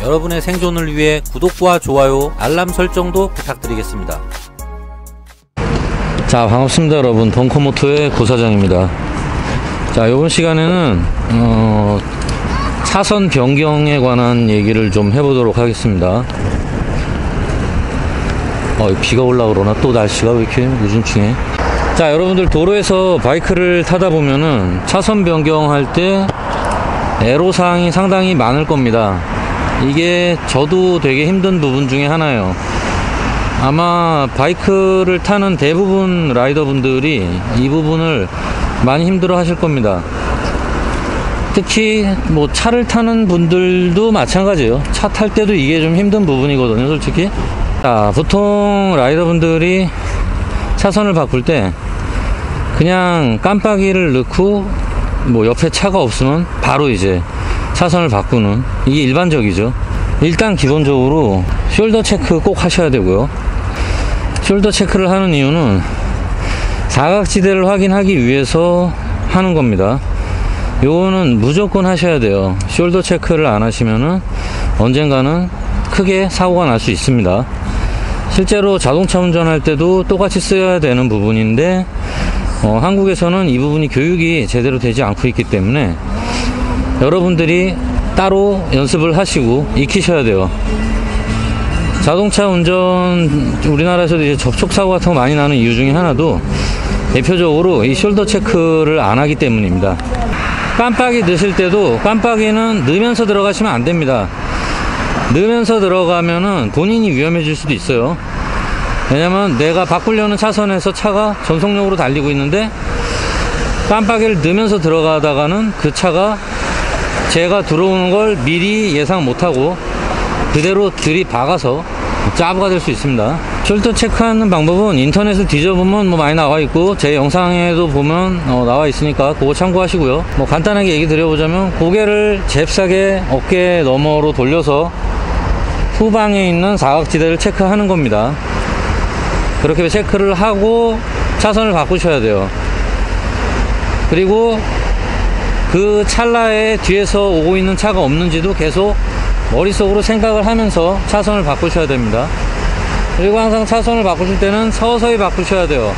여러분의 생존을 위해 구독과 좋아요, 알람 설정도 부탁드리겠습니다. 자, 반갑습니다 여러분. 벙커모토의 고사장입니다. 자, 이번 시간에는 차선 변경에 관한 얘기를 좀 해보도록 하겠습니다. 비가 올라오고 그러나 또 날씨가 왜 이렇게 우중충해. 자, 여러분들 도로에서 바이크를 타다 보면은 차선 변경할 때 애로사항이 상당히 많을 겁니다. 이게 저도 되게 힘든 부분 중에 하나예요. 아마 바이크를 타는 대부분 라이더분들이 이 부분을 많이 힘들어 하실 겁니다. 특히 뭐 차를 타는 분들도 마찬가지예요. 차 탈 때도 이게 좀 힘든 부분이거든요, 솔직히. 자, 보통 라이더분들이 차선을 바꿀 때 그냥 깜빡이를 넣고 뭐 옆에 차가 없으면 바로 이제 차선을 바꾸는, 이게 일반적이죠. 일단 기본적으로 숄더 체크 꼭 하셔야 되고요. 숄더 체크를 하는 이유는 사각지대를 확인하기 위해서 하는 겁니다. 요거는 무조건 하셔야 돼요. 숄더 체크를 안 하시면은 언젠가는 크게 사고가 날 수 있습니다. 실제로 자동차 운전할 때도 똑같이 써야 되는 부분인데 한국에서는 이 부분이 교육이 제대로 되지 않고 있기 때문에 여러분들이 따로 연습을 하시고 익히셔야 돼요. 자동차 운전, 우리나라에서도 이제 접촉사고 같은 거 많이 나는 이유 중에 하나도 대표적으로 이 숄더 체크를 안 하기 때문입니다. 깜빡이 넣으실 때도 깜빡이는 넣으면서 들어가시면 안 됩니다. 넣으면서 들어가면은 본인이 위험해질 수도 있어요. 왜냐면 내가 바꾸려는 차선에서 차가 전속력으로 달리고 있는데 깜빡이를 넣으면서 들어가다가는 그 차가 제가 들어오는 걸 미리 예상 못하고 그대로 들이박아서 짜부가 될 수 있습니다. 숄더 체크하는 방법은 인터넷을 뒤져보면 뭐 많이 나와 있고 제 영상에도 보면 나와 있으니까 그거 참고하시고요. 뭐 간단하게 얘기 드려보자면 고개를 잽싸게 어깨 너머로 돌려서 후방에 있는 사각지대를 체크하는 겁니다. 그렇게 체크를 하고 차선을 바꾸셔야 돼요. 그리고 그 찰나에 뒤에서 오고 있는 차가 없는지도 계속 머릿속으로 생각을 하면서 차선을 바꾸셔야 됩니다. 그리고 항상 차선을 바꾸실 때는 서서히 바꾸셔야 돼요.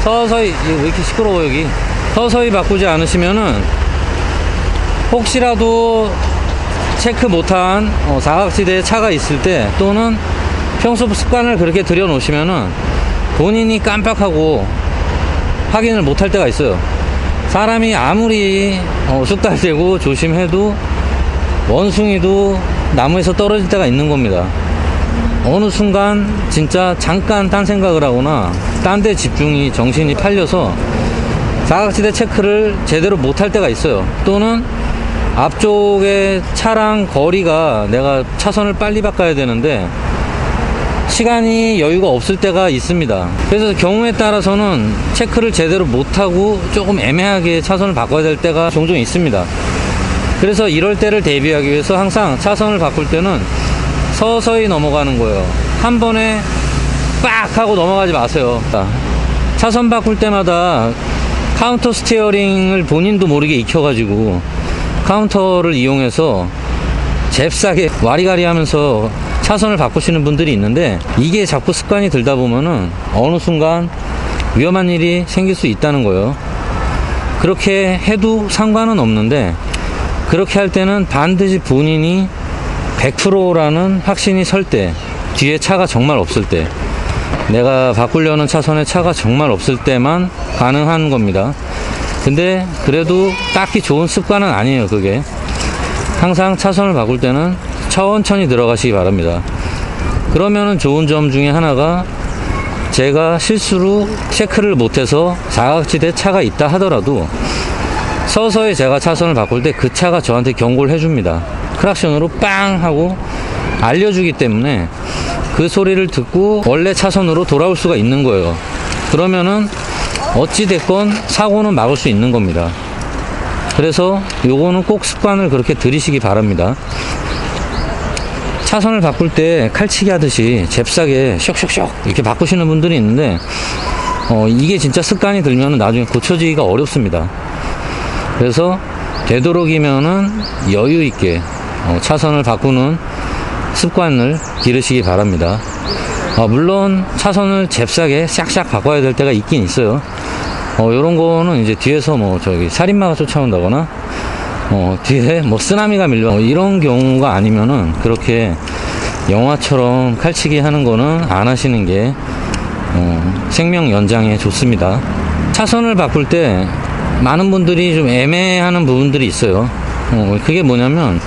서서히. 이거 왜 이렇게 시끄러워 여기. 서서히 바꾸지 않으시면은 혹시라도 체크 못한 사각지대에 차가 있을 때, 또는 평소 습관을 그렇게 들여 놓으시면은 본인이 깜빡하고 확인을 못할 때가 있어요. 사람이 아무리 쑥달되고 조심해도 원숭이도 나무에서 떨어질 때가 있는 겁니다. 어느 순간 진짜 잠깐 딴 생각을 하거나 딴 데 집중이, 정신이 팔려서 사각지대 체크를 제대로 못할 때가 있어요. 또는 앞쪽에 차랑 거리가, 내가 차선을 빨리 바꿔야 되는데 시간이 여유가 없을 때가 있습니다. 그래서 경우에 따라서는 체크를 제대로 못하고 조금 애매하게 차선을 바꿔야 될 때가 종종 있습니다. 그래서 이럴 때를 대비하기 위해서 항상 차선을 바꿀 때는 서서히 넘어가는 거예요. 한 번에 빡 하고 넘어가지 마세요. 차선 바꿀 때마다 카운터 스티어링을 본인도 모르게 익혀가지고 카운터를 이용해서 잽싸게 와리가리 하면서 차선을 바꾸시는 분들이 있는데, 이게 자꾸 습관이 들다 보면은 어느 순간 위험한 일이 생길 수 있다는 거예요. 그렇게 해도 상관은 없는데, 그렇게 할 때는 반드시 본인이 100%라는 확신이 설 때, 뒤에 차가 정말 없을 때, 내가 바꾸려는 차선에 차가 정말 없을 때만 가능한 겁니다. 근데 그래도 딱히 좋은 습관은 아니에요. 그게 항상 차선을 바꿀 때는 천천히 들어가시기 바랍니다. 그러면은 좋은 점 중에 하나가, 제가 실수로 체크를 못해서 사각지대에 차가 있다 하더라도 서서히 제가 차선을 바꿀 때 그 차가 저한테 경고를 해줍니다. 크락션으로 빵 하고 알려주기 때문에 그 소리를 듣고 원래 차선으로 돌아올 수가 있는 거예요. 그러면은 어찌됐건 사고는 막을 수 있는 겁니다. 그래서 요거는 꼭 습관을 그렇게 들이시기 바랍니다. 차선을 바꿀 때 칼치기 하듯이 잽싸게 쇽쇽쇽 이렇게 바꾸시는 분들이 있는데 이게 진짜 습관이 들면 나중에 고쳐지기가 어렵습니다. 그래서 되도록이면은 여유 있게 차선을 바꾸는 습관을 기르시기 바랍니다. 물론 차선을 잽싸게 싹싹 바꿔야 될 때가 있긴 있어요. 요런 거는 이제 뒤에서 뭐 저기 살인마가 쫓아온다거나 뒤에 뭐 쓰나미가 밀려 이런 경우가 아니면은 그렇게 영화처럼 칼치기 하는 거는 안 하시는 게 생명 연장에 좋습니다. 차선을 바꿀 때 많은 분들이 좀 애매하는 부분들이 있어요. 그게 뭐냐면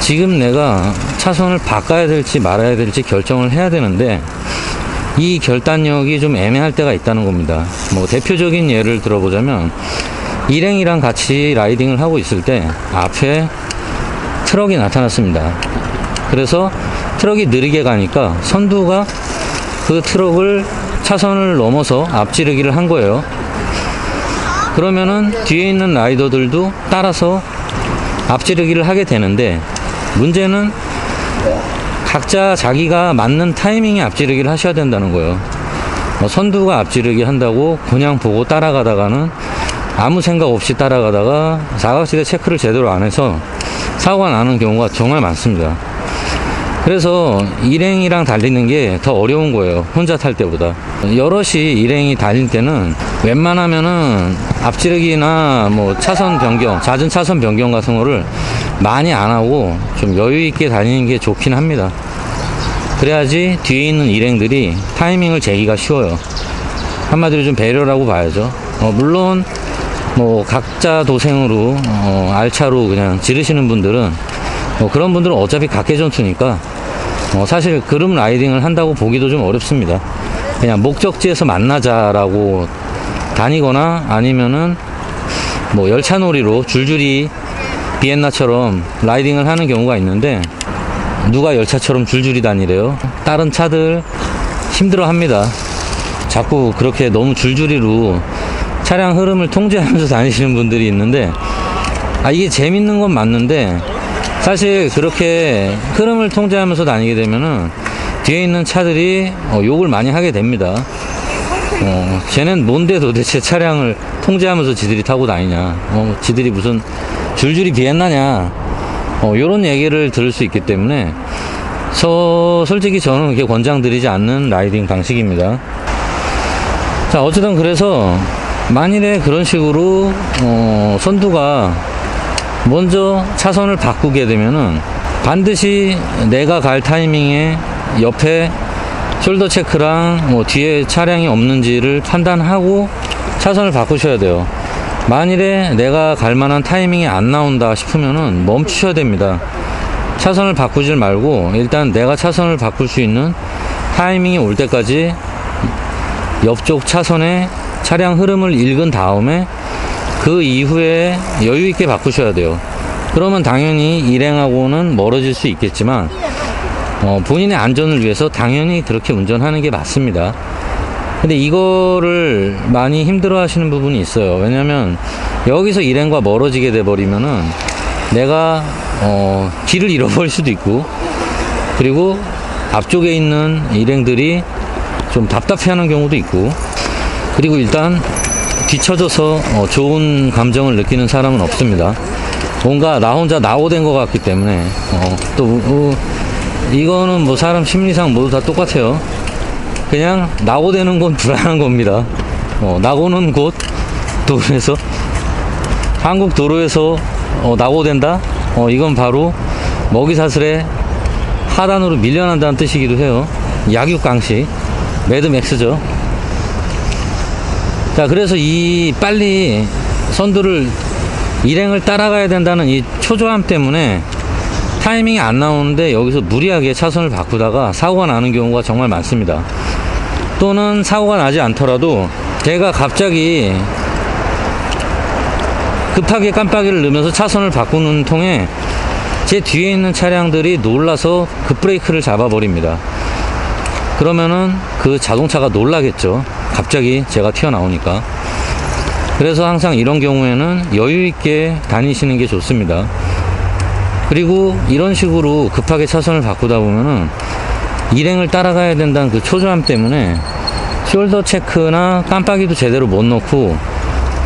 지금 내가 차선을 바꿔야 될지 말아야 될지 결정을 해야 되는데 이 결단력이 좀 애매할 때가 있다는 겁니다. 뭐 대표적인 예를 들어보자면 일행이랑 같이 라이딩을 하고 있을 때 앞에 트럭이 나타났습니다. 그래서 트럭이 느리게 가니까 선두가 그 트럭을 차선을 넘어서 앞지르기를 한 거예요. 그러면은 뒤에 있는 라이더들도 따라서 앞지르기를 하게 되는데 문제는 각자 자기가 맞는 타이밍에 앞지르기를 하셔야 된다는 거예요. 선두가 앞지르기 한다고 그냥 보고 따라가다가는 아무 생각 없이 따라가다가 사각지대 체크를 제대로 안 해서 사고가 나는 경우가 정말 많습니다. 그래서 일행이랑 달리는 게 더 어려운 거예요. 혼자 탈 때보다. 여럿이 일행이 달릴 때는 웬만하면은 앞지르기나 뭐 차선 변경, 잦은 차선 변경 같은 거를 많이 안 하고 좀 여유 있게 다니는 게 좋긴 합니다. 그래야지 뒤에 있는 일행들이 타이밍을 재기가 쉬워요. 한마디로 좀 배려라고 봐야죠. 물론 뭐 각자 도생으로 알차로 그냥 지르시는 분들은 그런 분들은 어차피 각계전투니까 사실 그룹 라이딩을 한다고 보기도 좀 어렵습니다. 그냥 목적지에서 만나자라고 다니거나 아니면은 뭐 열차놀이로 줄줄이 비엔나처럼 라이딩을 하는 경우가 있는데 누가 열차처럼 줄줄이 다니래요? 다른 차들 힘들어 합니다. 자꾸 그렇게 너무 줄줄이로 차량 흐름을 통제하면서 다니시는 분들이 있는데 이게 재밌는 건 맞는데 사실 그렇게 흐름을 통제하면서 다니게 되면은 뒤에 있는 차들이 욕을 많이 하게 됩니다. 쟤는 뭔데 도대체 차량을 통제하면서 지들이 타고 다니냐, 지들이 무슨 줄줄이 비엔나냐, 요런 얘기를 들을 수 있기 때문에 솔직히 저는 그렇게 권장드리지 않는 라이딩 방식입니다. 자, 어쨌든 그래서 만일에 그런 식으로 선두가 먼저 차선을 바꾸게 되면은 반드시 내가 갈 타이밍에 옆에 숄더 체크랑 뭐 뒤에 차량이 없는지를 판단하고 차선을 바꾸셔야 돼요. 만일에 내가 갈 만한 타이밍이 안 나온다 싶으면은 멈추셔야 됩니다. 차선을 바꾸질 말고 일단 내가 차선을 바꿀 수 있는 타이밍이 올 때까지 옆쪽 차선에 차량 흐름을 읽은 다음에 그 이후에 여유 있게 바꾸셔야 돼요. 그러면 당연히 일행하고는 멀어질 수 있겠지만 본인의 안전을 위해서 당연히 그렇게 운전하는 게 맞습니다. 근데 이거를 많이 힘들어 하시는 부분이 있어요. 왜냐면 여기서 일행과 멀어지게 돼 버리면은 내가 길을 잃어버릴 수도 있고, 그리고 앞쪽에 있는 일행들이 좀 답답해하는 경우도 있고, 그리고 일단 뒤쳐져서 좋은 감정을 느끼는 사람은 없습니다. 뭔가 나 혼자 낙오된 것 같기 때문에 또 이거는 뭐 사람 심리상 모두 다 똑같아요. 그냥 낙오되는 건 불안한 겁니다. 낙오는 곧 도로에서, 한국 도로에서 낙오된다? 이건 바로 먹이사슬에 하단으로 밀려난다는 뜻이기도 해요. 약육강식, 매드맥스죠. 자, 그래서 이 빨리 선두를 일행을 따라가야 된다는 이 초조함 때문에 타이밍이 안 나오는데 여기서 무리하게 차선을 바꾸다가 사고가 나는 경우가 정말 많습니다. 또는 사고가 나지 않더라도 제가 갑자기 급하게 깜빡이를 넣으면서 차선을 바꾸는 통에 제 뒤에 있는 차량들이 놀라서 급브레이크를 잡아버립니다. 그러면은 그 자동차가 놀라겠죠. 갑자기 제가 튀어나오니까. 그래서 항상 이런 경우에는 여유 있게 다니시는 게 좋습니다. 그리고 이런 식으로 급하게 차선을 바꾸다 보면은 일행을 따라가야 된다는 그 초조함 때문에 숄더 체크나 깜빡이도 제대로 못 넣고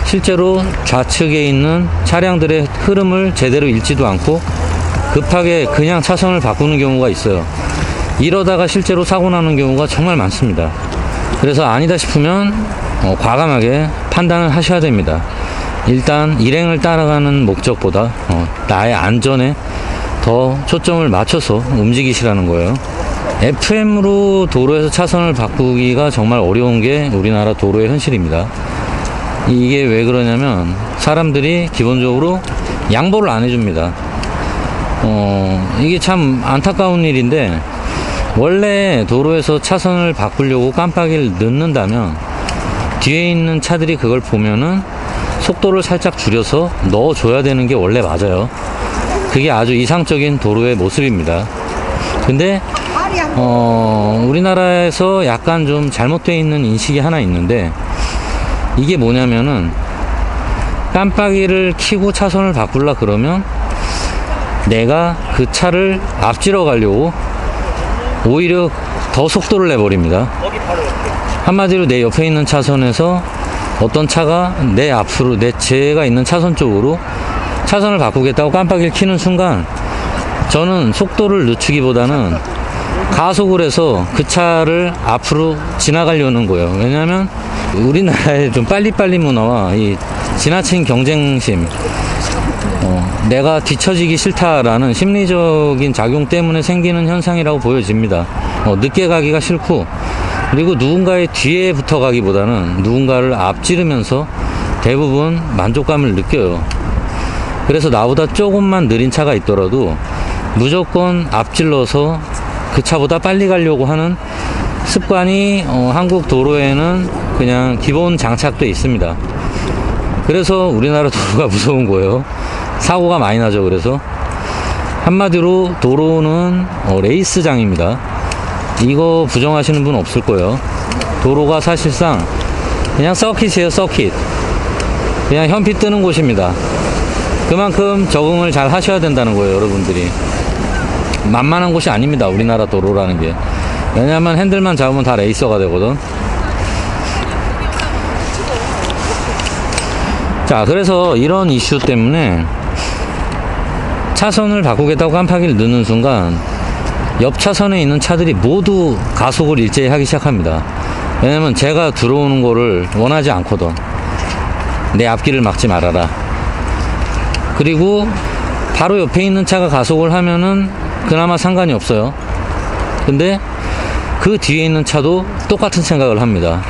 실제로 좌측에 있는 차량들의 흐름을 제대로 읽지도 않고 급하게 그냥 차선을 바꾸는 경우가 있어요. 이러다가 실제로 사고 나는 경우가 정말 많습니다. 그래서 아니다 싶으면 과감하게 판단을 하셔야 됩니다. 일단 일행을 따라가는 목적보다 나의 안전에 더 초점을 맞춰서 움직이시라는 거예요. FM으로 도로에서 차선을 바꾸기가 정말 어려운 게 우리나라 도로의 현실입니다. 이게 왜 그러냐면 사람들이 기본적으로 양보를 안 해줍니다. 이게 참 안타까운 일인데, 원래 도로에서 차선을 바꾸려고 깜빡이를 넣는다면 뒤에 있는 차들이 그걸 보면은 속도를 살짝 줄여서 넣어줘야 되는 게 원래 맞아요. 그게 아주 이상적인 도로의 모습입니다. 근데 우리나라에서 약간 좀 잘못되어 있는 인식이 하나 있는데, 이게 뭐냐면은 깜빡이를 켜고 차선을 바꾸려 그러면 내가 그 차를 앞지러 가려고 오히려 더 속도를 내버립니다. 한마디로 내 옆에 있는 차선에서 어떤 차가 내 앞으로, 제가 있는 차선 쪽으로 차선을 바꾸겠다고 깜빡이를 켜는 순간 저는 속도를 늦추기보다는 가속을 해서 그 차를 앞으로 지나가려는 거예요. 왜냐하면 우리나라의 좀 빨리빨리 문화와 이 지나친 경쟁심, 내가 뒤처지기 싫다라는 심리적인 작용 때문에 생기는 현상이라고 보여집니다. 늦게 가기가 싫고, 그리고 누군가의 뒤에 붙어 가기보다는 누군가를 앞지르면서 대부분 만족감을 느껴요. 그래서 나보다 조금만 느린 차가 있더라도 무조건 앞질러서 그 차보다 빨리 가려고 하는 습관이 한국 도로에는 그냥 기본 장착돼 있습니다. 그래서 우리나라 도로가 무서운 거예요. 사고가 많이 나죠. 그래서 한마디로 도로는 레이스장입니다. 이거 부정하시는 분 없을 거예요. 도로가 사실상 그냥 서킷이에요. 서킷. 그냥 현피 뜨는 곳입니다. 그만큼 적응을 잘 하셔야 된다는 거예요. 여러분들이 만만한 곳이 아닙니다. 우리나라 도로라는 게. 왜냐하면 핸들만 잡으면 다 레이서가 되거든. 자, 그래서 이런 이슈 때문에 차선을 바꾸겠다고 깜빡이를 넣는 순간 옆 차선에 있는 차들이 모두 가속을 일제히 하기 시작합니다. 왜냐면 제가 들어오는 거를 원하지 않거든. 내 앞길을 막지 말아라. 그리고 바로 옆에 있는 차가 가속을 하면은 그나마 상관이 없어요. 근데 그 뒤에 있는 차도 똑같은 생각을 합니다.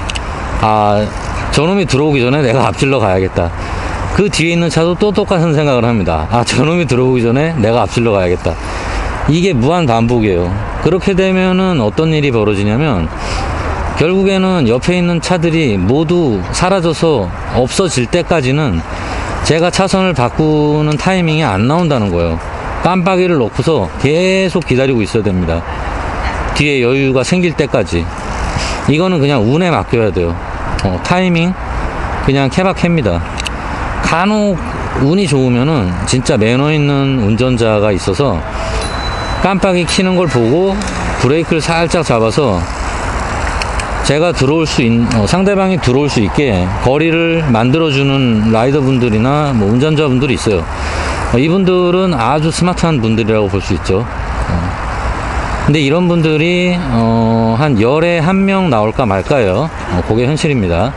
아, 저놈이 들어오기 전에 내가 앞질러 가야겠다. 그 뒤에 있는 차도 또 똑같은 생각을 합니다. 아, 저놈이 들어오기 전에 내가 앞질러 가야겠다. 이게 무한 반복이에요. 그렇게 되면은 어떤 일이 벌어지냐면 결국에는 옆에 있는 차들이 모두 사라져서 없어질 때까지는 제가 차선을 바꾸는 타이밍이 안 나온다는 거예요. 깜빡이를 놓고서 계속 기다리고 있어야 됩니다. 뒤에 여유가 생길 때까지. 이거는 그냥 운에 맡겨야 돼요. 타이밍 그냥 케바케입니다. 간혹 운이 좋으면은 진짜 매너 있는 운전자가 있어서 깜빡이 켜는 걸 보고 브레이크를 살짝 잡아서 제가 들어올 수 상대방이 들어올 수 있게 거리를 만들어주는 라이더분들이나 뭐 운전자분들이 있어요. 이분들은 아주 스마트한 분들이라고 볼 수 있죠. 근데 이런 분들이 한 열에 한 명 나올까 말까요. 그게 현실입니다.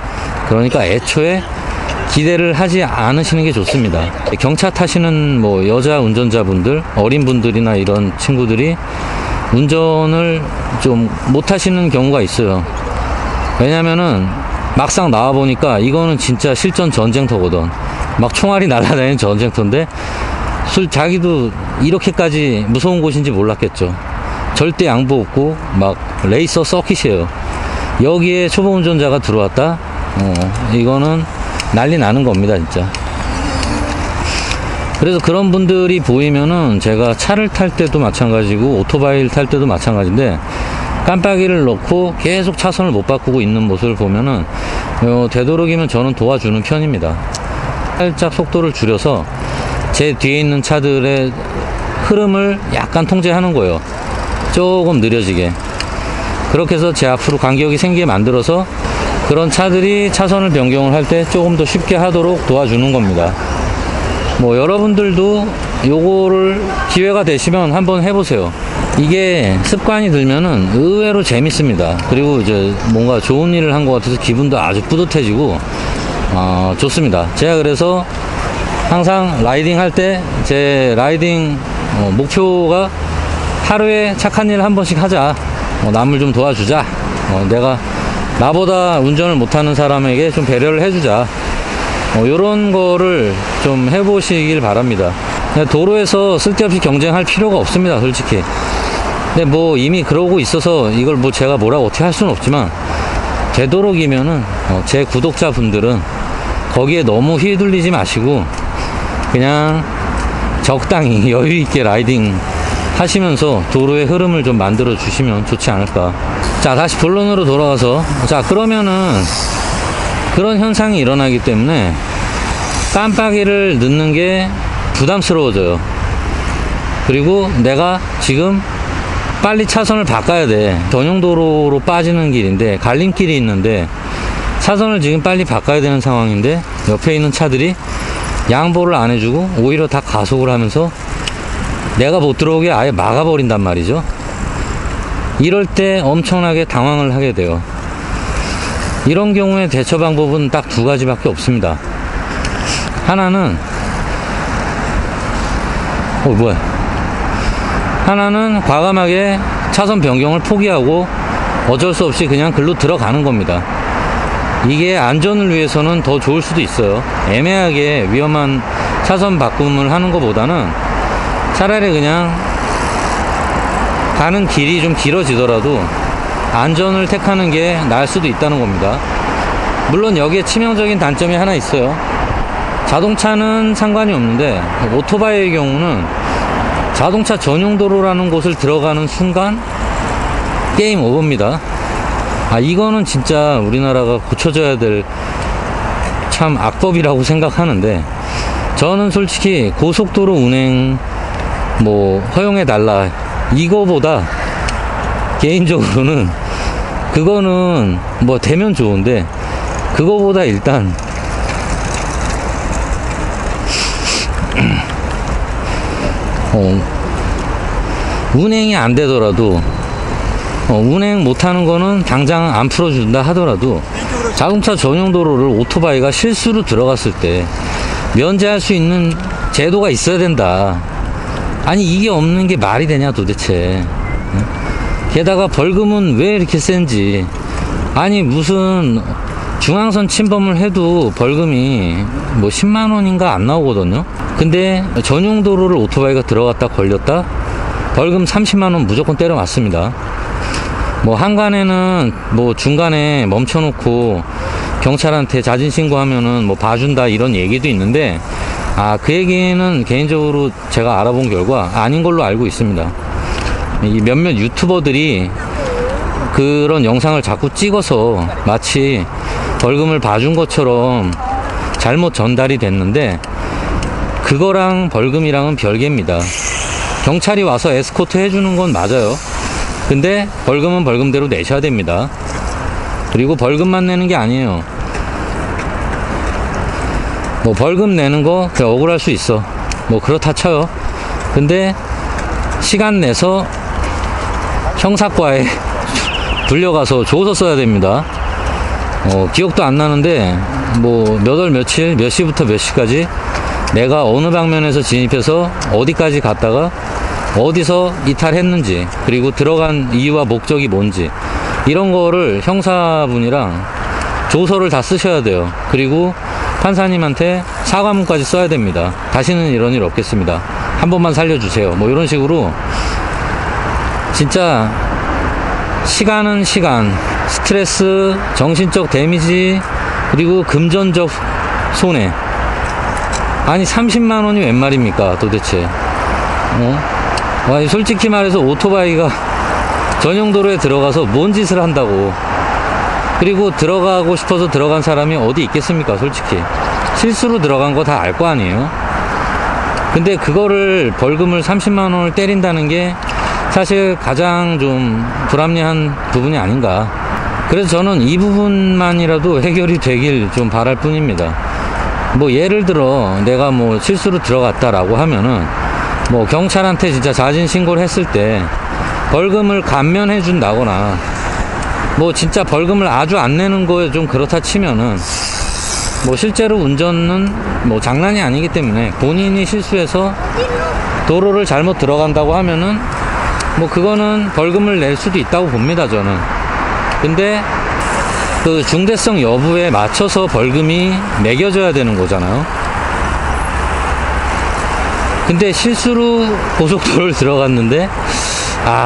그러니까 애초에 기대를 하지 않으시는 게 좋습니다. 경차 타시는 뭐 여자 운전자분들, 어린 분들이나 이런 친구들이 운전을 좀 못하시는 경우가 있어요. 왜냐면은 막상 나와보니까 이거는 진짜 실전 전쟁터거든. 막 총알이 날아다니는 전쟁터인데 자기도 이렇게까지 무서운 곳인지 몰랐겠죠. 절대 양보 없고 막 레이서 서킷이에요. 여기에 초보 운전자가 들어왔다? 이거는 난리 나는 겁니다, 진짜. 그래서 그런 분들이 보이면은 제가 차를 탈 때도 마찬가지고 오토바이를 탈 때도 마찬가지인데 깜빡이를 넣고 계속 차선을 못 바꾸고 있는 모습을 보면은 되도록이면 저는 도와주는 편입니다. 살짝 속도를 줄여서 제 뒤에 있는 차들의 흐름을 약간 통제하는 거예요. 조금 느려지게. 그렇게 해서 제 앞으로 간격이 생기게 만들어서 그런 차들이 차선을 변경을 할 때 조금 더 쉽게 하도록 도와주는 겁니다. 뭐 여러분들도 요거를 기회가 되시면 한번 해보세요. 이게 습관이 들면은 의외로 재밌습니다. 그리고 이제 뭔가 좋은 일을 한 것 같아서 기분도 아주 뿌듯해지고 좋습니다. 제가 그래서 항상 라이딩 할 때 제 라이딩 목표가 하루에 착한 일 한 번씩 하자, 남을 좀 도와주자, 내가 나보다 운전을 못하는 사람에게 좀 배려를 해주자, 요런 거를 좀 해보시길 바랍니다. 도로에서 쓸데없이 경쟁할 필요가 없습니다, 솔직히. 근데 뭐 이미 그러고 있어서 이걸 뭐 제가 뭐라고 어떻게 할 수는 없지만, 되도록이면은 제 구독자분들은 거기에 너무 휘둘리지 마시고 그냥 적당히 여유있게 라이딩 하시면서 도로의 흐름을 좀 만들어 주시면 좋지 않을까. 자, 다시 본론으로 돌아가서, 자, 그러면은 그런 현상이 일어나기 때문에 깜빡이를 넣는 게 부담스러워져요. 그리고 내가 지금 빨리 차선을 바꿔야 돼. 전용도로로 빠지는 길인데, 갈림길이 있는데 차선을 지금 빨리 바꿔야 되는 상황인데 옆에 있는 차들이 양보를 안 해주고 오히려 다 가속을 하면서 내가 못 들어오게 아예 막아버린단 말이죠. 이럴 때 엄청나게 당황을 하게 돼요. 이런 경우에 대처 방법은 딱 두 가지밖에 없습니다. 하나는 하나는 과감하게 차선 변경을 포기하고 어쩔 수 없이 그냥 글로 들어가는 겁니다. 이게 안전을 위해서는 더 좋을 수도 있어요. 애매하게 위험한 차선 바꿈을 하는 것보다는 차라리 그냥 가는 길이 좀 길어지더라도 안전을 택하는 게 나을 수도 있다는 겁니다. 물론 여기에 치명적인 단점이 하나 있어요. 자동차는 상관이 없는데 오토바이의 경우는 자동차 전용 도로라는 곳을 들어가는 순간 게임 오버입니다. 이거는 진짜 우리나라가 고쳐줘야 될 참 악법이라고 생각하는데, 저는 솔직히 고속도로 운행 허용해달라 이거보다 개인적으로는 그거는 되면 좋은데, 그거보다 일단 운행이 안 되더라도 운행 못하는 거는 당장 안 풀어준다 하더라도 자동차 전용 도로를 오토바이가 실수로 들어갔을 때 면제할 수 있는 제도가 있어야 된다. 아니 이게 없는 게 말이 되냐 도대체. 게다가 벌금은 왜 이렇게 센지. 아니 무슨 중앙선 침범을 해도 벌금이 10만 원인가 안 나오거든요. 근데 전용 도로를 오토바이가 들어갔다 걸렸다 벌금 30만 원 무조건 때려 맞습니다. 한간에는 중간에 멈춰놓고 경찰한테 자진 신고하면은 봐준다 이런 얘기도 있는데, 그 얘기는 개인적으로 제가 알아본 결과 아닌 걸로 알고 있습니다. 이 몇몇 유튜버들이 그런 영상을 자꾸 찍어서 마치 벌금을 봐준 것처럼 잘못 전달이 됐는데, 그거랑 벌금이랑은 별개입니다. 경찰이 와서 에스코트 해주는 건 맞아요. 근데 벌금은 벌금대로 내셔야 됩니다. 그리고 벌금만 내는 게 아니에요. 벌금 내는 거 그냥 억울할 수 있어. 그렇다 쳐요. 근데 시간 내서 형사과에 불려가서 조서 써야 됩니다. 기억도 안 나는데 몇 월 며칠 몇 시부터 몇 시까지 내가 어느 방면에서 진입해서 어디까지 갔다가 어디서 이탈했는지, 그리고 들어간 이유와 목적이 뭔지, 이런 거를 형사분이랑 조서를 다 쓰셔야 돼요. 그리고 판사님한테 사과문까지 써야 됩니다. 다시는 이런 일 없겠습니다. 한 번만 살려주세요. 이런 식으로 진짜 시간은 시간, 스트레스, 정신적 데미지, 그리고 금전적 손해. 아니 30만 원이 웬 말입니까 도대체. 솔직히 말해서 오토바이가 전용도로에 들어가서 뭔 짓을 한다고. 그리고 들어가고 싶어서 들어간 사람이 어디 있겠습니까 솔직히. 실수로 들어간 거 다 알 거 아니에요. 근데 그거를 벌금을 30만 원을 때린다는 게 사실 가장 좀 불합리한 부분이 아닌가. 그래서 저는 이 부분만이라도 해결이 되길 좀 바랄 뿐입니다. 뭐 예를 들어 내가 뭐 실수로 들어갔다라고 하면은 뭐 경찰한테 진짜 자진 신고를 했을 때 벌금을 감면해 준다거나 뭐 진짜 벌금을 아주 안 내는 거에 좀 그렇다 치면은 뭐 실제로 운전은 뭐 장난이 아니기 때문에 본인이 실수해서 도로를 잘못 들어간다고 하면은 뭐 그거는 벌금을 낼 수도 있다고 봅니다, 저는. 근데 그 중대성 여부에 맞춰서 벌금이 매겨져야 되는 거잖아요. 근데 실수로 고속도로를 들어갔는데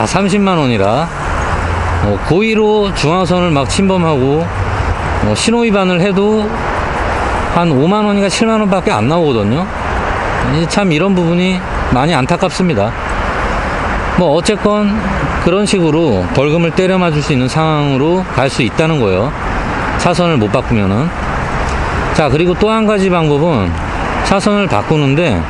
30만 원이라 고의로 중앙선을 막 침범하고 신호 위반을 해도 한 5만 원인가 7만 원밖에 안 나오거든요. 참 이런 부분이 많이 안타깝습니다. 뭐 어쨌건 그런 식으로 벌금을 때려 맞을 수 있는 상황으로 갈 수 있다는 거예요. 차선을 못 바꾸면은. 자, 그리고 또 한 가지 방법은 차선을 바꾸는데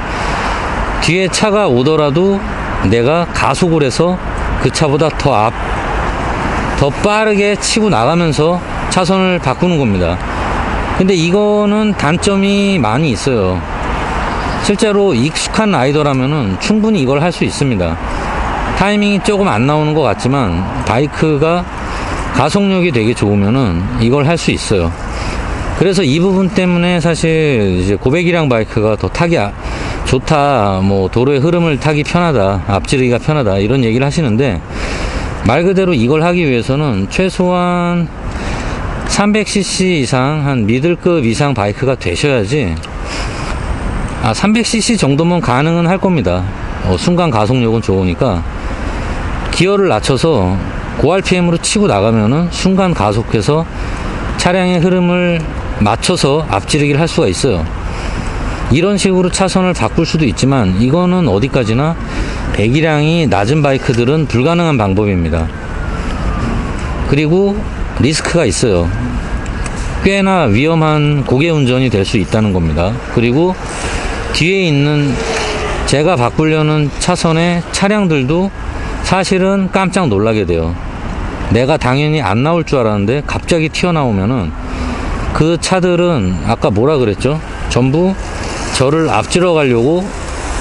뒤에 차가 오더라도 내가 가속을 해서 그 차보다 더 빠르게 치고 나가면서 차선을 바꾸는 겁니다. 근데 이거는 단점이 많이 있어요. 실제로 익숙한 라이더라면은 충분히 이걸 할 수 있습니다. 타이밍이 조금 안 나오는 것 같지만 바이크가 가속력이 되게 좋으면은 이걸 할 수 있어요. 그래서 이 부분 때문에 사실 이제 고배기량 바이크가 더 타기 좋다, 뭐 도로의 흐름을 타기 편하다, 앞지르기가 편하다 이런 얘기를 하시는데, 말 그대로 이걸 하기 위해서는 최소한 300cc 이상, 한 미들급 이상 바이크가 되셔야지 300cc 정도면 가능은 할 겁니다. 순간 가속력은 좋으니까 기어를 낮춰서 고RPM으로 치고 나가면은 순간 가속해서 차량의 흐름을 맞춰서 앞지르기를 할 수가 있어요. 이런 식으로 차선을 바꿀 수도 있지만 이거는 어디까지나 배기량이 낮은 바이크들은 불가능한 방법입니다. 그리고 리스크가 있어요. 꽤나 위험한 고개 운전이 될 수 있다는 겁니다. 그리고 뒤에 있는 제가 바꾸려는 차선의 차량들도 사실은 깜짝 놀라게 돼요. 내가 당연히 안 나올 줄 알았는데 갑자기 튀어나오면은 그 차들은 아까 뭐라 그랬죠? 전부 저를 앞질러 가려고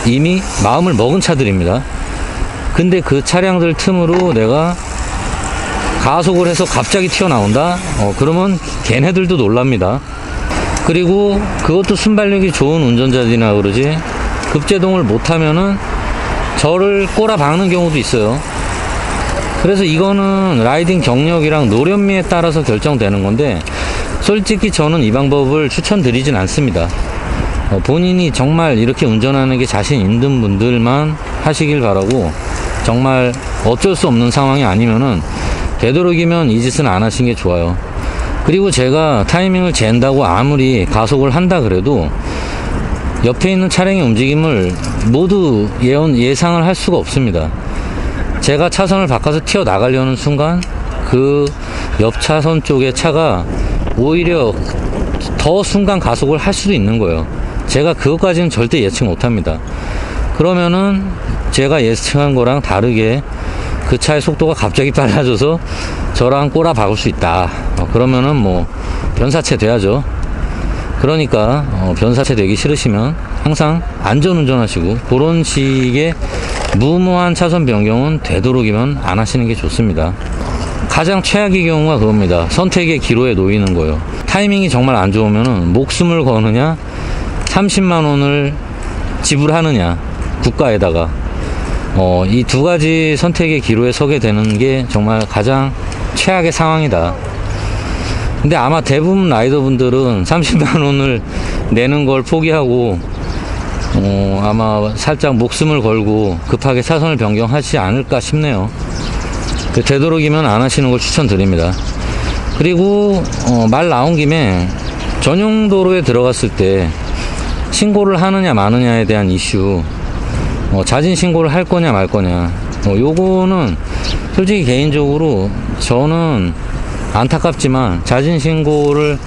이미 마음을 먹은 차들입니다. 근데 그 차량들 틈으로 내가 가속을 해서 갑자기 튀어나온다? 그러면 걔네들도 놀랍니다. 그리고 그것도 순발력이 좋은 운전자들이나 그러지, 급제동을 못하면은 저를 꼬라 박는 경우도 있어요. 그래서 이거는 라이딩 경력이랑 노련미에 따라서 결정되는 건데, 솔직히 저는 이 방법을 추천드리진 않습니다. 본인이 정말 이렇게 운전하는 게 자신 있는 분들만 하시길 바라고, 정말 어쩔 수 없는 상황이 아니면은 되도록이면 이 짓은 안 하시는 게 좋아요. 그리고 제가 타이밍을 잰다고 아무리 가속을 한다 그래도 옆에 있는 차량의 움직임을 모두 예상을 할 수가 없습니다. 제가 차선을 바꿔서 튀어나가려는 순간 그 옆 차선 쪽의 차가 오히려 더 순간 가속을 할 수도 있는 거예요. 제가 그것까지는 절대 예측 못합니다. 그러면은 제가 예측한 거랑 다르게 그 차의 속도가 갑자기 빨라져서 저랑 꼬라 박을 수 있다. 그러면은 뭐 변사체 돼야죠. 그러니까 변사체 되기 싫으시면 항상 안전운전 하시고, 그런 식의 무모한 차선 변경은 되도록이면 안 하시는 게 좋습니다. 가장 최악의 경우가 그겁니다. 선택의 기로에 놓이는 거예요. 타이밍이 정말 안 좋으면은 목숨을 거느냐 30만 원을 지불하느냐 국가에다가, 이 두 가지 선택의 기로에 서게 되는 게 정말 가장 최악의 상황이다. 근데 아마 대부분 라이더분들은 30만 원을 내는 걸 포기하고 아마 살짝 목숨을 걸고 급하게 차선을 변경하지 않을까 싶네요. 되도록이면 안 하시는 걸 추천드립니다. 그리고 말 나온 김에 전용 도로에 들어갔을 때 신고를 하느냐 마느냐에 대한 이슈, 자진 신고를 할 거냐 말 거냐, 요거는 솔직히 개인적으로 저는 안타깝지만 자진 신고를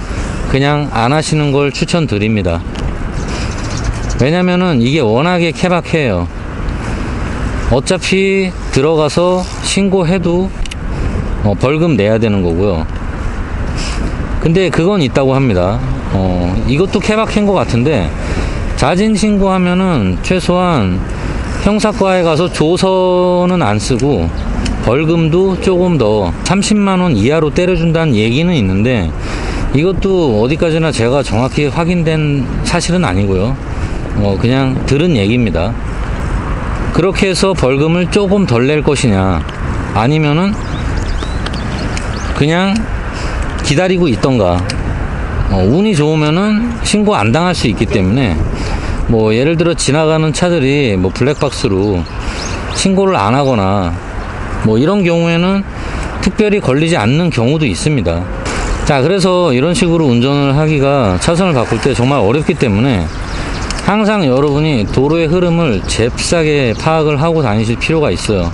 그냥 안 하시는 걸 추천드립니다. 왜냐면은 이게 워낙에 케바케예요. 어차피 들어가서 신고해도 벌금 내야 되는 거고요. 근데 그건 있다고 합니다. 이것도 케바케인 것 같은데, 자진 신고하면은 최소한 형사과에 가서 조서는 안 쓰고 벌금도 조금 더 30만원 이하로 때려준다는 얘기는 있는데, 이것도 어디까지나 제가 정확히 확인된 사실은 아니고요. 그냥 들은 얘기입니다. 그렇게 해서 벌금을 조금 덜 낼 것이냐, 아니면은 그냥 기다리고 있던가. 운이 좋으면은 신고 안 당할 수 있기 때문에, 뭐 예를 들어 지나가는 차들이 뭐 블랙박스로 신고를 안 하거나 뭐 이런 경우에는 특별히 걸리지 않는 경우도 있습니다. 자, 그래서 이런 식으로 운전을 하기가 차선을 바꿀 때 정말 어렵기 때문에 항상 여러분이 도로의 흐름을 잽싸게 파악을 하고 다니실 필요가 있어요.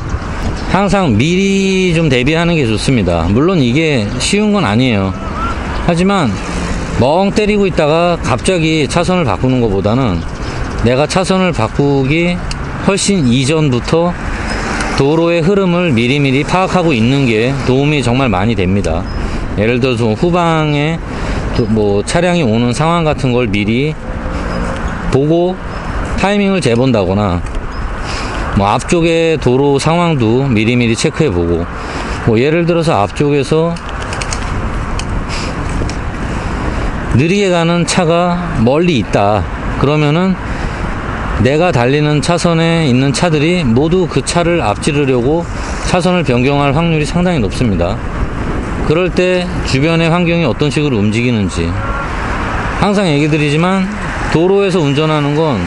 항상 미리 좀 대비하는 게 좋습니다. 물론 이게 쉬운 건 아니에요. 하지만 멍 때리고 있다가 갑자기 차선을 바꾸는 것보다는 내가 차선을 바꾸기 훨씬 이전부터 도로의 흐름을 미리미리 파악하고 있는 게 도움이 정말 많이 됩니다. 예를 들어서 후방에 뭐 차량이 오는 상황 같은 걸 미리 보고 타이밍을 재본다거나, 뭐 앞쪽의 도로 상황도 미리미리 체크해 보고, 뭐 예를 들어서 앞쪽에서 느리게 가는 차가 멀리 있다 그러면은 내가 달리는 차선에 있는 차들이 모두 그 차를 앞지르려고 차선을 변경할 확률이 상당히 높습니다. 그럴 때 주변의 환경이 어떤 식으로 움직이는지 항상 얘기 드리지만, 도로에서 운전하는 건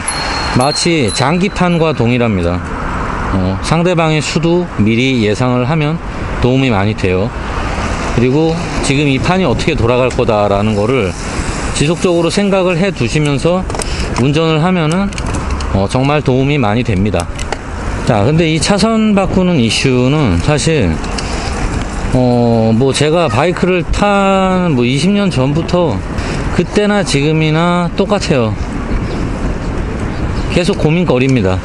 마치 장기판과 동일합니다. 상대방의 수도 미리 예상을 하면 도움이 많이 돼요. 그리고 지금 이 판이 어떻게 돌아갈 거다라는 거를 지속적으로 생각을 해 두시면서 운전을 하면은 정말 도움이 많이 됩니다. 자, 근데 이 차선 바꾸는 이슈는 사실 뭐 제가 바이크를 탄 뭐 20년 전부터 그때나 지금이나 똑같아요. 계속 고민거리입니다.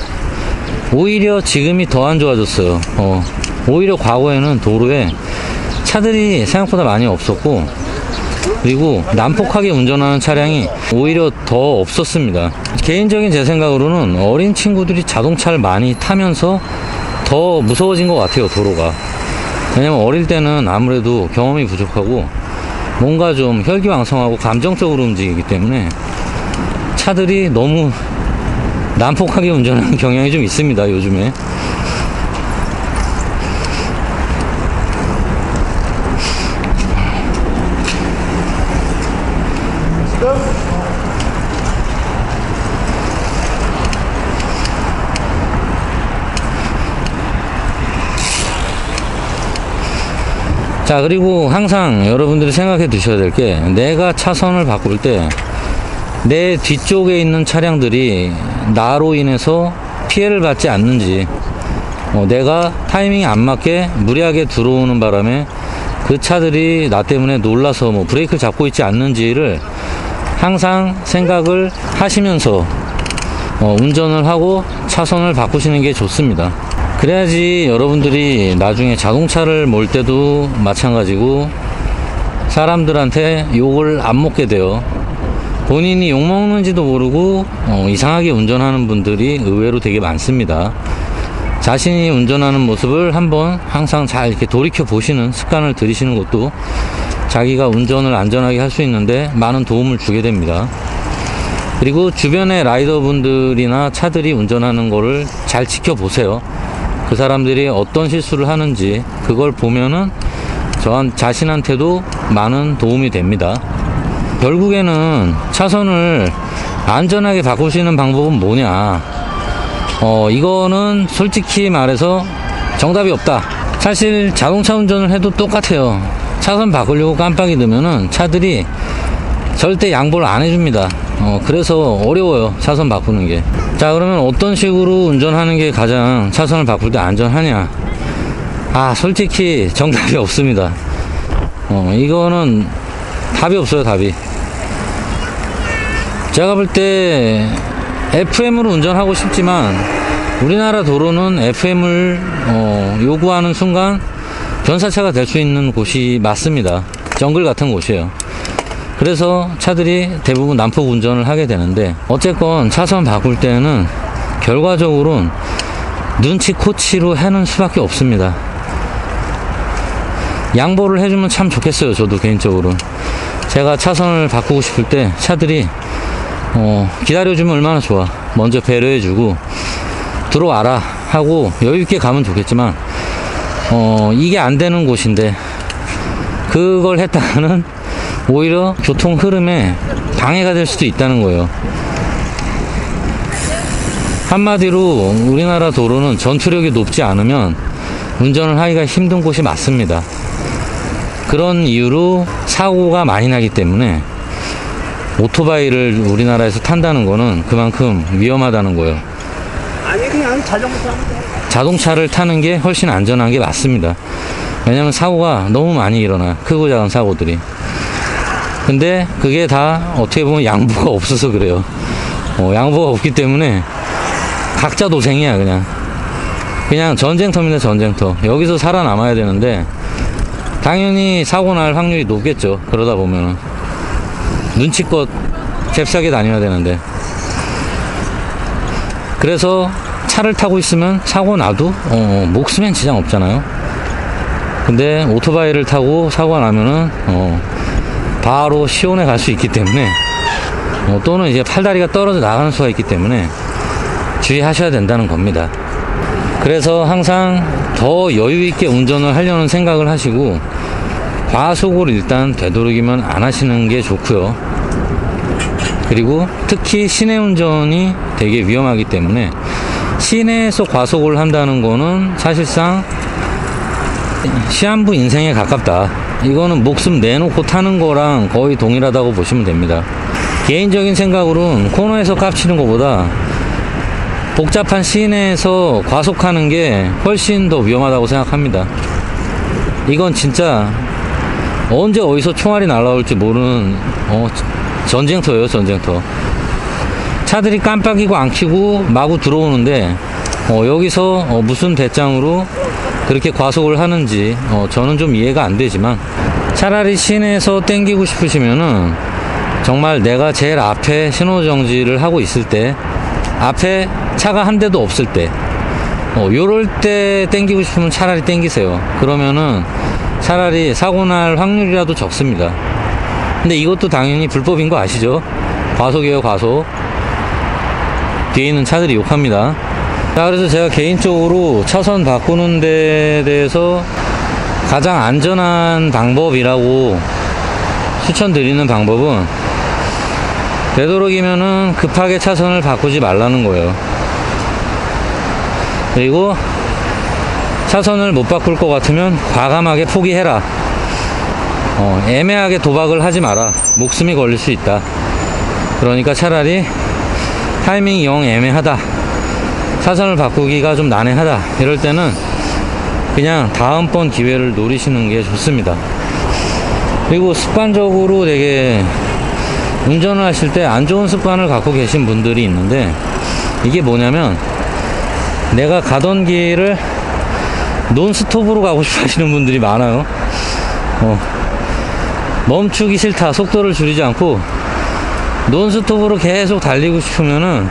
오히려 지금이 더 안 좋아졌어요. 오히려 과거에는 도로에 차들이 생각보다 많이 없었고, 그리고 난폭하게 운전하는 차량이 오히려 더 없었습니다. 개인적인 제 생각으로는 어린 친구들이 자동차를 많이 타면서 더 무서워진 것 같아요, 도로가. 왜냐면 어릴 때는 아무래도 경험이 부족하고 뭔가 좀 혈기왕성하고 감정적으로 움직이기 때문에 차들이 너무 난폭하게 운전하는 경향이 좀 있습니다, 요즘에. 자, 그리고 항상 여러분들이 생각해 두셔야 될 게, 내가 차선을 바꿀 때 내 뒤쪽에 있는 차량들이 나로 인해서 피해를 받지 않는지, 내가 타이밍이 안 맞게 무리하게 들어오는 바람에 그 차들이 나 때문에 놀라서 뭐 브레이크를 잡고 있지 않는지를 항상 생각을 하시면서 운전을 하고 차선을 바꾸시는 게 좋습니다. 그래야지 여러분들이 나중에 자동차를 몰 때도 마찬가지고 사람들한테 욕을 안 먹게 돼요. 본인이 욕 먹는지도 모르고 이상하게 운전하는 분들이 의외로 되게 많습니다. 자신이 운전하는 모습을 한번 항상 잘 이렇게 돌이켜 보시는 습관을 들이시는 것도 자기가 운전을 안전하게 할 수 있는데 많은 도움을 주게 됩니다. 그리고 주변의 라이더분들이나 차들이 운전하는 거를 잘 지켜보세요. 그 사람들이 어떤 실수를 하는지 그걸 보면은 저 자신한테도 많은 도움이 됩니다. 결국에는 차선을 안전하게 바꾸시는 방법은 뭐냐, 이거는 솔직히 말해서 정답이 없다. 사실 자동차 운전을 해도 똑같아요. 차선 바꾸려고 깜빡이 넣으면은 차들이 절대 양보를 안 해줍니다. 그래서 어려워요, 차선 바꾸는 게. 자, 그러면 어떤 식으로 운전하는 게 가장 차선을 바꿀 때 안전하냐? 솔직히 정답이 없습니다. 이거는 답이 없어요, 답이. 제가 볼 때 FM으로 운전하고 싶지만 우리나라 도로는 FM을 요구하는 순간 변사차가 될 수 있는 곳이 맞습니다. 정글 같은 곳이에요. 그래서 차들이 대부분 난폭 운전을 하게 되는데, 어쨌건 차선 바꿀 때는 결과적으로는 눈치코치로 하는 수밖에 없습니다. 양보를 해주면 참 좋겠어요. 저도 개인적으로 제가 차선을 바꾸고 싶을 때 차들이 기다려주면 얼마나 좋아. 먼저 배려해주고 들어와라 하고 여유있게 가면 좋겠지만, 이게 안 되는 곳인데 그걸 했다가는 오히려 교통 흐름에 방해가 될 수도 있다는 거예요. 한마디로 우리나라 도로는 전투력이 높지 않으면 운전을 하기가 힘든 곳이 맞습니다. 그런 이유로 사고가 많이 나기 때문에 오토바이를 우리나라에서 탄다는 거는 그만큼 위험하다는 거예요. 아니, 그냥 자전거 타면 돼. 자동차를 타는 게 훨씬 안전한 게 맞습니다. 왜냐면 사고가 너무 많이 일어나. 크고 작은 사고들이. 근데 그게 다 어떻게 보면 양보가 없어서 그래요. 양보가 없기 때문에 각자 도생이야. 그냥 전쟁터입니다. 전쟁터. 여기서 살아남아야 되는데 당연히 사고 날 확률이 높겠죠. 그러다 보면은 눈치껏 잽싸게 다녀야 되는데, 그래서 차를 타고 있으면 사고 나도 목숨엔 지장 없잖아요. 근데 오토바이를 타고 사고가 나면은 바로 시온에 갈 수 있기 때문에, 또는 이제 팔다리가 떨어져 나가는 수가 있기 때문에 주의하셔야 된다는 겁니다. 그래서 항상 더 여유있게 운전을 하려는 생각을 하시고, 과속을 일단 되도록이면 안 하시는 게 좋고요. 그리고 특히 시내 운전이 되게 위험하기 때문에 시내에서 과속을 한다는 거는 사실상 시한부 인생에 가깝다. 이거는 목숨 내놓고 타는 거랑 거의 동일하다고 보시면 됩니다. 개인적인 생각으로는 코너에서 깝치는 것보다 복잡한 시내에서 과속하는 게 훨씬 더 위험하다고 생각합니다. 이건 진짜 언제 어디서 총알이 날라올지 모르는 전쟁터예요. 전쟁터. 차들이 깜빡이고 안 켜고 마구 들어오는데 여기서 무슨 대장으로 그렇게 과속을 하는지 저는 좀 이해가 안 되지만, 차라리 시내에서 땡기고 싶으시면은 정말 내가 제일 앞에 신호정지를 하고 있을 때, 앞에 차가 한 대도 없을 때, 요럴 때 땡기고 싶으면 차라리 땡기세요. 그러면은 차라리 사고 날 확률이라도 적습니다. 근데 이것도 당연히 불법인 거 아시죠? 과속이에요, 과속. 뒤에 있는 차들이 욕합니다. 자, 그래서 제가 개인적으로 차선 바꾸는 데 대해서 가장 안전한 방법이라고 추천드리는 방법은, 되도록이면은 급하게 차선을 바꾸지 말라는 거예요. 그리고 차선을 못 바꿀 것 같으면 과감하게 포기해라. 애매하게 도박을 하지 마라. 목숨이 걸릴 수 있다. 그러니까 차라리 타이밍이 영 애매하다, 차선을 바꾸기가 좀 난해하다, 이럴 때는 그냥 다음번 기회를 노리시는 게 좋습니다. 그리고 습관적으로 되게 운전을 하실 때 안 좋은 습관을 갖고 계신 분들이 있는데, 이게 뭐냐면 내가 가던 길을 논스톱으로 가고 싶어 하시는 분들이 많아요. 멈추기 싫다, 속도를 줄이지 않고 논스톱으로 계속 달리고 싶으면은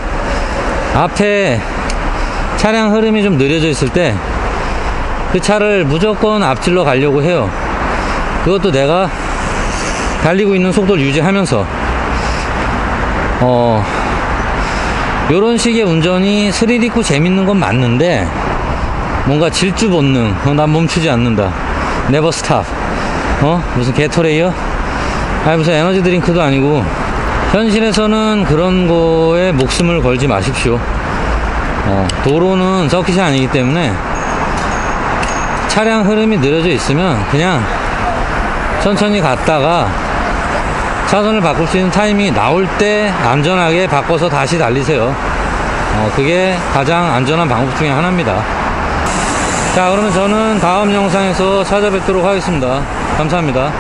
앞에 차량 흐름이 좀 느려져 있을 때 그 차를 무조건 앞질러 가려고 해요. 그것도 내가 달리고 있는 속도를 유지하면서 요런 식의 운전이 스릴 있고 재밌는 건 맞는데, 뭔가 질주 본능, 난 멈추지 않는다, 네버 스탑, 무슨 게토레이어? 아니 무슨 에너지 드링크도 아니고, 현실에서는 그런 거에 목숨을 걸지 마십시오. 도로는 서킷이 아니기 때문에 차량 흐름이 느려져 있으면 그냥 천천히 갔다가 차선을 바꿀 수 있는 타이밍이 나올 때 안전하게 바꿔서 다시 달리세요. 그게 가장 안전한 방법 중에 하나입니다. 자, 그러면 저는 다음 영상에서 찾아뵙도록 하겠습니다. 감사합니다.